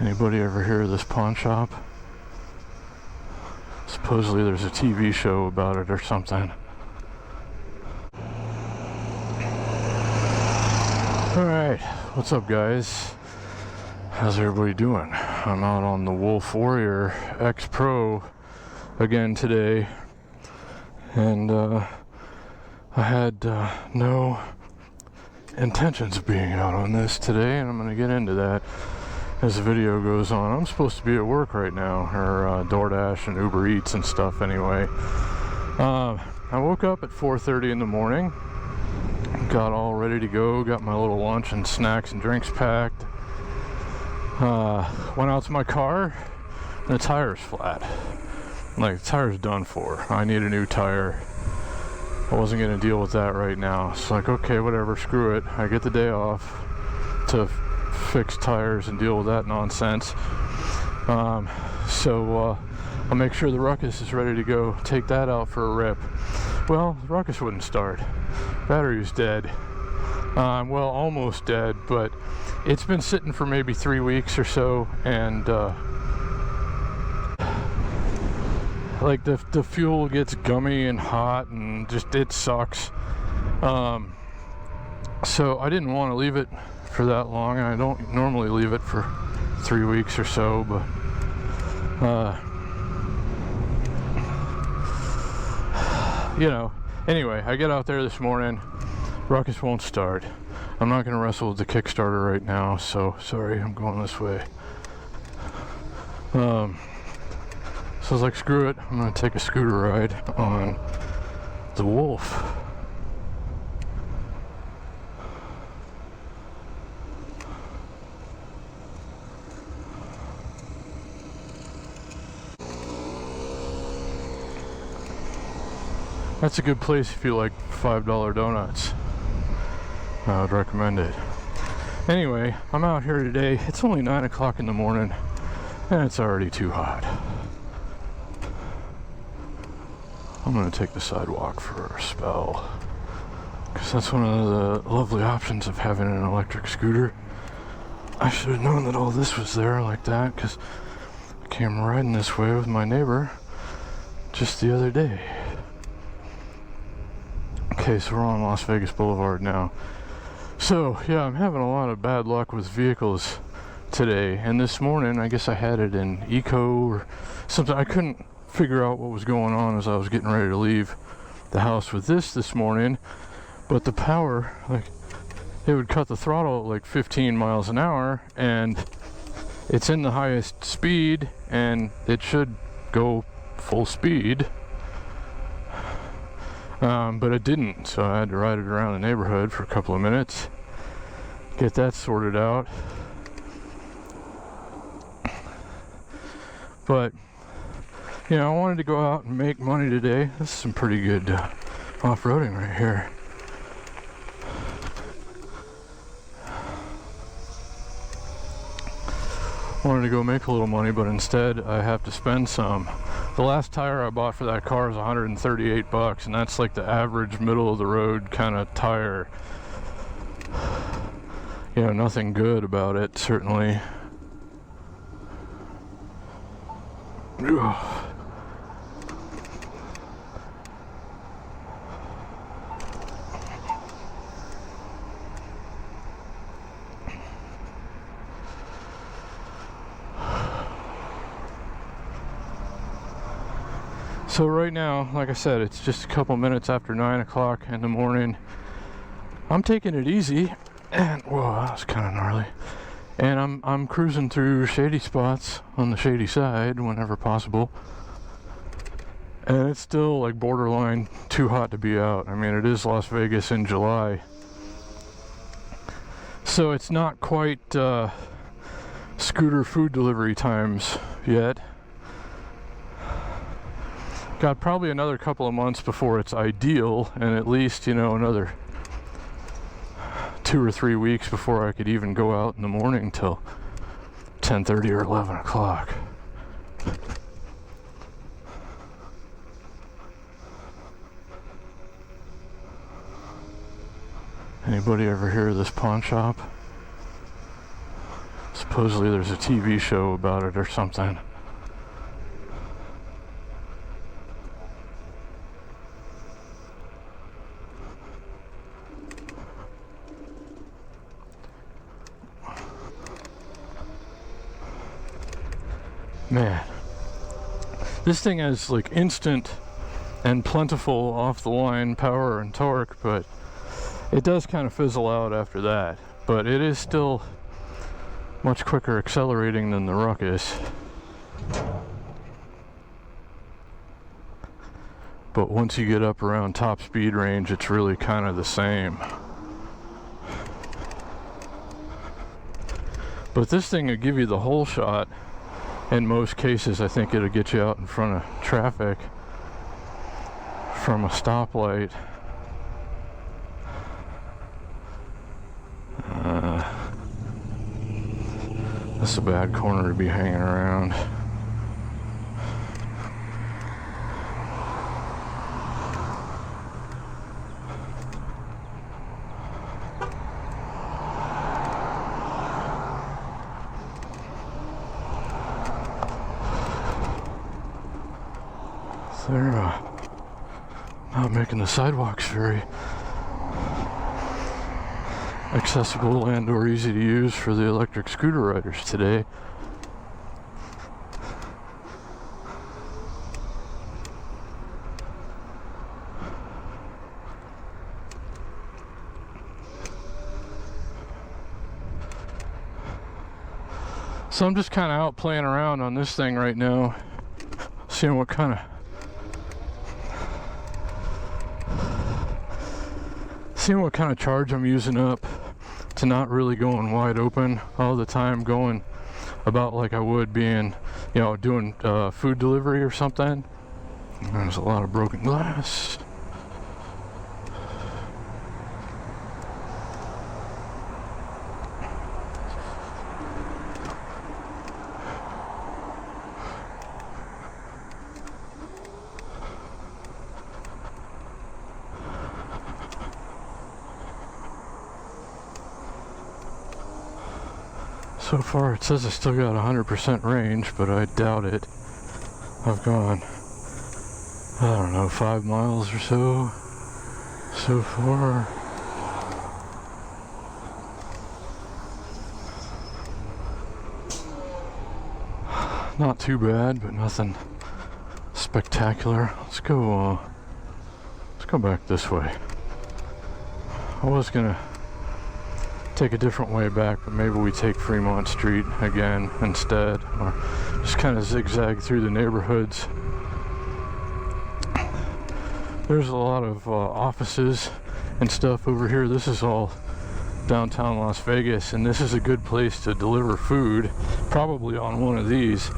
Anybody ever hear of this pawn shop? Supposedly there's a TV show about it or something. Alright, what's up guys? How's everybody doing? I'm out on the Wolf Warrior X Pro again today, and I had no intentions of being out on this today, and I'm going to get into that as the video goes on. I'm supposed to be at work right now, or DoorDash and Uber Eats and stuff anyway. I woke up at 4:30 in the morning, got all ready to go, got my little lunch and snacks and drinks packed, went out to my car, and the tire's flat. Like, the tire's done for. I need a new tire. I wasn't going to deal with that right now. So like, okay, whatever, screw it. I get the day off to fix tires and deal with that nonsense. So I'll make sure the Ruckus is ready to go. Take that out for a rip. Well, the Ruckus wouldn't start. Battery was dead. Well, almost dead, but it's been sitting for maybe 3 weeks or so, and like the fuel gets gummy and hot, and just it sucks. So I didn't want to leave it for that long, and I don't normally leave it for 3 weeks or so, but you know, anyway, I get out there this morning, Ruckus won't start. I'm not going to wrestle with the Kickstarter right now, so sorry, I'm going this way. So I was like, screw it, I'm going to take a scooter ride on the Wolf. That's a good place if you like $5 donuts. I would recommend it. Anyway, I'm out here today. It's only 9 o'clock in the morning, and it's already too hot. I'm going to take the sidewalk for a spell, because that's one of the lovely options of having an electric scooter. I should have known that all this was there like that, because I came riding this way with my neighbor just the other day. Okay, so we're on Las Vegas Boulevard now. So, yeah, I'm having a lot of bad luck with vehicles today. And this morning, I guess I had it in eco or something. I couldn't figure out what was going on as I was getting ready to leave the house with this morning. But the power, like, it would cut the throttle at like 15 miles an hour, and it's in the highest speed, and it should go full speed. But it didn't, so I had to ride it around the neighborhood for a couple of minutes, get that sorted out. But, you know, I wanted to go out and make money today. This is some pretty good off-roading right here. Wanted to go make a little money, but instead I have to spend some. The last tire I bought for that car is $138, and that's like the average middle of the road kind of tire. You know, nothing good about it, certainly. Ugh. So right now, like I said, it's just a couple minutes after 9 o'clock in the morning. I'm taking it easy, and whoa, that was kind of gnarly. And I'm cruising through shady spots on the shady side whenever possible. And it's still like borderline too hot to be out. I mean, it is Las Vegas in July, so it's not quite scooter food delivery times yet. Got probably another couple of months before it's ideal, and at least, you know, another 2 or 3 weeks before I could even go out in the morning till 10:30 or 11 o'clock. Anybody ever hear of this pawn shop? Supposedly there's a TV show about it or something. Man, this thing has like instant and plentiful off the line power and torque, but it does kind of fizzle out after that. But it is still much quicker accelerating than the Ruckus. But once you get up around top speed range, it's really kind of the same. But this thing will give you the whole shot. In most cases, I think it'll get you out in front of traffic from a stoplight. That's a bad corner to be hanging around. They're not making the sidewalks very accessible and or easy to use for the electric scooter riders today. So I'm just kind of out playing around on this thing right now, seeing what kind of charge I'm using up to not really going wide open all the time, going about like I would being, you know, doing food delivery or something. There's a lot of broken glass. So far it says I still got 100% range, but I doubt it. I've gone, I don't know, 5 miles or so far. Not too bad, but nothing spectacular. Let's go back this way. I was gonna take a different way back, but maybe we take Fremont Street again instead, or just kind of zigzag through the neighborhoods. There's a lot of offices and stuff over here. This is all downtown Las Vegas, and this is a good place to deliver food, probably on one of these.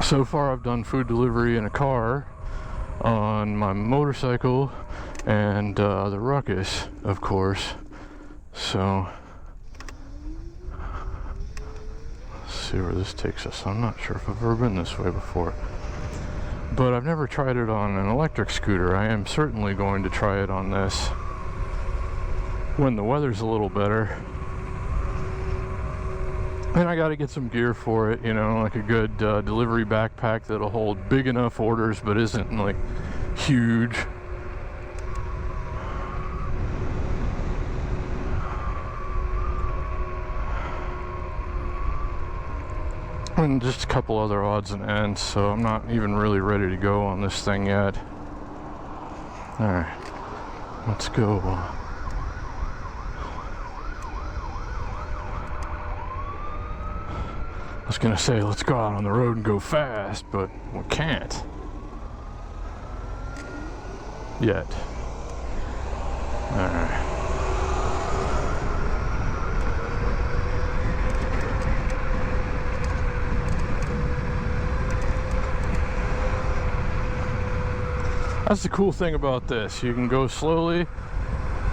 So far I've done food delivery in a car, on my motorcycle, and the Ruckus, of course. So let's see where this takes us. I'm not sure if I've ever been this way before, but I've never tried it on an electric scooter. I am certainly going to try it on this when the weather's a little better. And I got to get some gear for it, you know, like a good delivery backpack that'll hold big enough orders but isn't like huge. And just a couple other odds and ends, so I'm not even really ready to go on this thing yet. Alright, let's go. I was gonna say let's go out on the road and go fast, but we can't yet. Alright. That's the cool thing about this. You can go slowly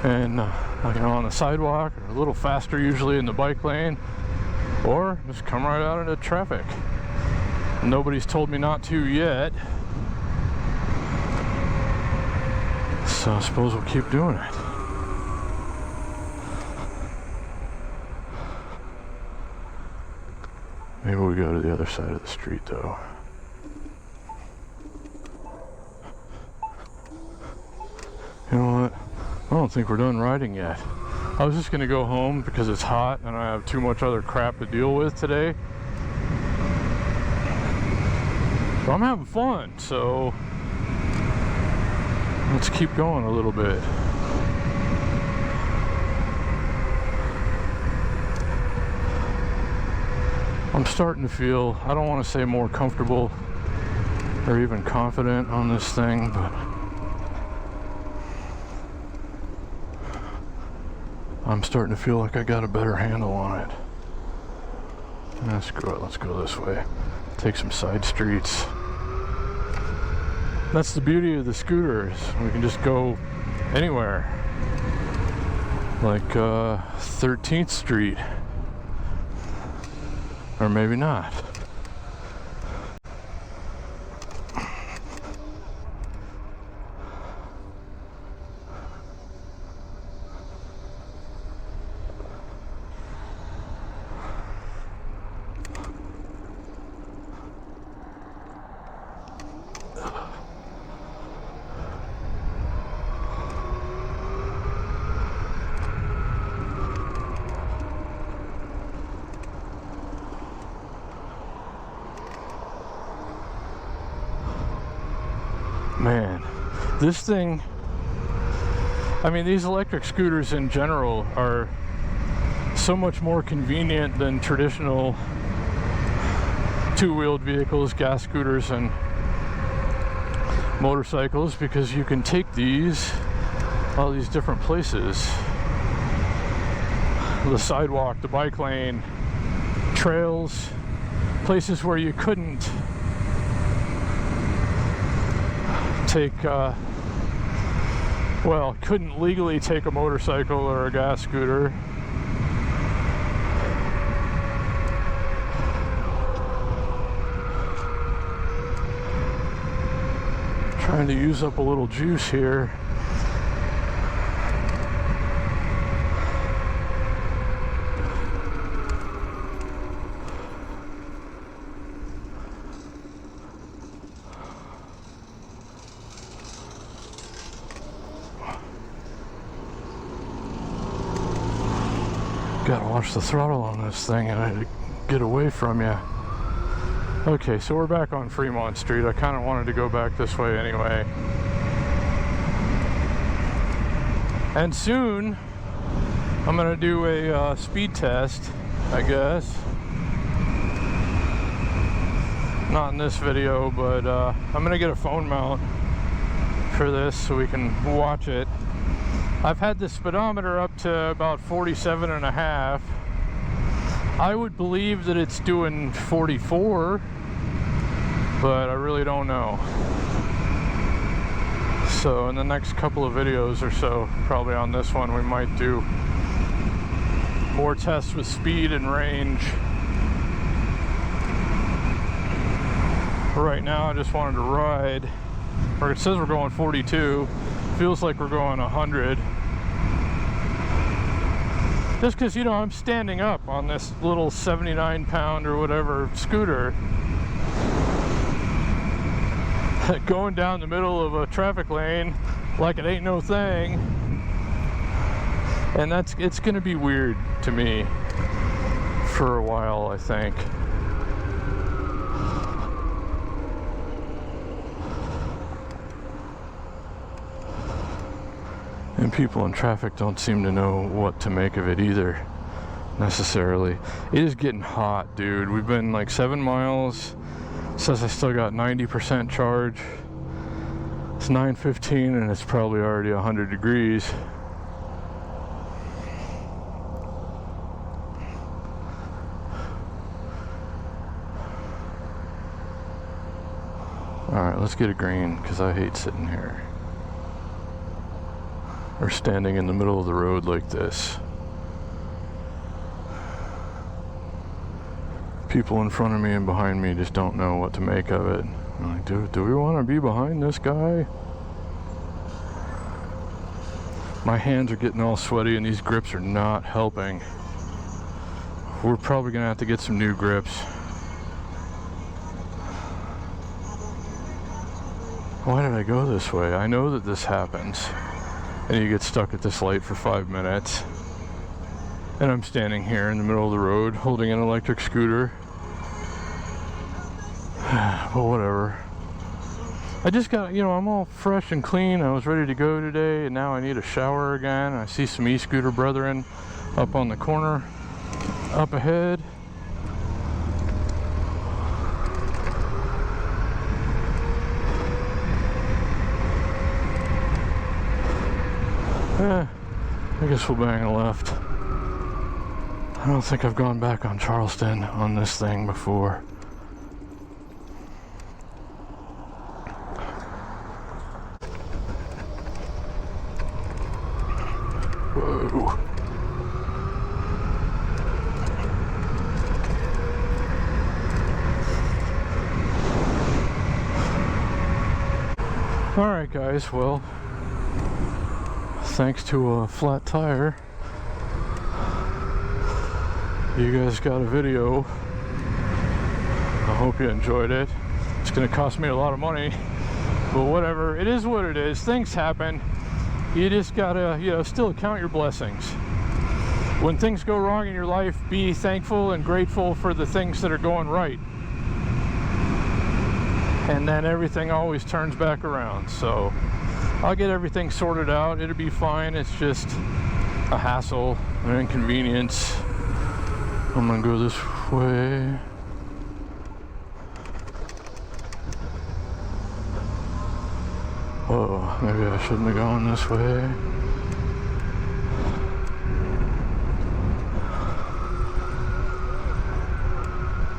and like, you know, on the sidewalk, or a little faster usually in the bike lane, or just come right out into traffic. Nobody's told me not to yet, so I suppose we'll keep doing it. Maybe we go to the other side of the street though. You know what? I don't think we're done riding yet. I was just gonna go home because it's hot and I have too much other crap to deal with today. But I'm having fun, so let's keep going a little bit. I'm starting to feel, I don't want to say more comfortable or even confident on this thing, but I'm starting to feel like I got a better handle on it. Screw it, let's go this way. Take some side streets. That's the beauty of the scooters. We can just go anywhere. Like 13th Street. Or maybe not. Man, this thing, I mean, these electric scooters in general are so much more convenient than traditional two-wheeled vehicles, gas scooters, and motorcycles, because you can take these all these different places. The sidewalk, the bike lane, trails, places where you couldn't take, couldn't legally take a motorcycle or a gas scooter. Trying to use up a little juice here. Gotta watch the throttle on this thing and I get away from you. Okay, so we're back on Fremont Street. I kind of wanted to go back this way anyway. And soon, I'm gonna do a speed test, I guess. Not in this video, but I'm gonna get a phone mount for this so we can watch it. I've had the speedometer up to about 47.5. I would believe that it's doing 44, but I really don't know. So in the next couple of videos or so, probably on this one, we might do more tests with speed and range. Right now I just wanted to ride, or it says we're going 42, feels like we're going 100. Just because, you know, I'm standing up on this little 79-pound or whatever scooter, going down the middle of a traffic lane like it ain't no thing. And it's gonna be weird to me for a while, I think. And people in traffic don't seem to know what to make of it either, necessarily. It is getting hot, dude. We've been like 7 miles. It says I still got 90% charge. It's 9:15 and it's probably already 100 degrees. Alright, let's get a green, because I hate sitting here. Or standing in the middle of the road like this. People in front of me and behind me just don't know what to make of it. I'm like, do we want to be behind this guy? My hands are getting all sweaty and these grips are not helping. We're probably gonna have to get some new grips. Why did I go this way? I know that this happens. And you get stuck at this light for 5 minutes. And I'm standing here in the middle of the road holding an electric scooter. But whatever. I just got, you know, I'm all fresh and clean. I was ready to go today, and now I need a shower again. I see some e-scooter brethren up on the corner, up ahead. I guess we'll bang a left. I don't think I've gone back on Charleston on this thing before. Whoa. Alright guys, well, thanks to a flat tire, you guys got a video. I hope you enjoyed it. It's gonna cost me a lot of money, but whatever, it is what it is. Things happen. You just gotta, you know, still count your blessings. When things go wrong in your life, be thankful and grateful for the things that are going right. And then everything always turns back around. So I'll get everything sorted out. It'll be fine. It's just a hassle, an inconvenience. I'm gonna go this way. Whoa, maybe I shouldn't have gone this way.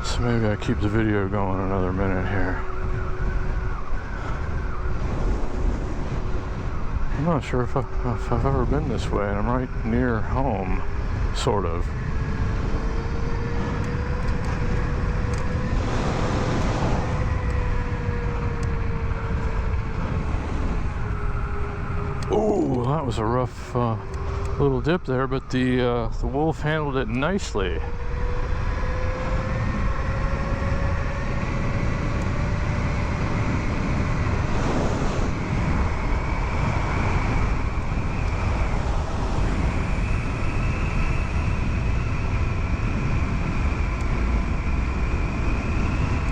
So maybe I keep the video going another minute here. I'm not sure if I've ever been this way, and I'm right near home, sort of. Oh, that was a rough little dip there, but the wolf handled it nicely.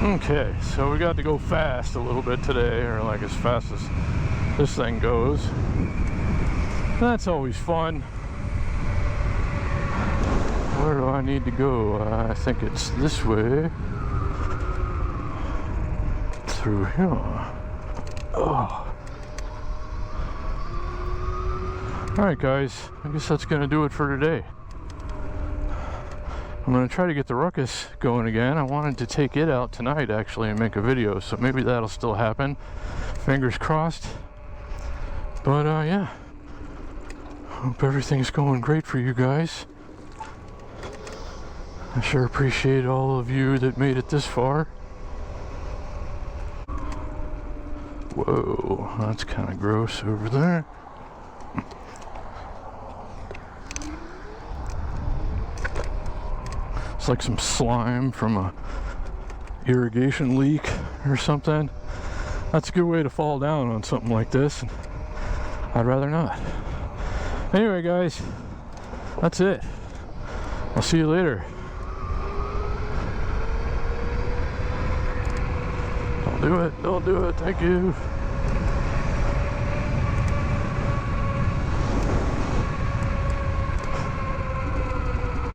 Okay, so we got to go fast a little bit today, or like as fast as this thing goes. That's always fun. Where do I need to go? I think it's this way. Through here. Oh. Alright guys, I guess that's gonna do it for today. I'm going to try to get the ruckus going again. I wanted to take it out tonight actually and make a video, so maybe that'll still happen. Fingers crossed. But yeah, hope everything's going great for you guys. I sure appreciate all of you that made it this far. Whoa, that's kind of gross over there. It's like some slime from a irrigation leak or something. That's a good way to fall down on something like this. I'd rather not. Anyway guys, that's it. I'll see you later. Don't do it, don't do it, thank you.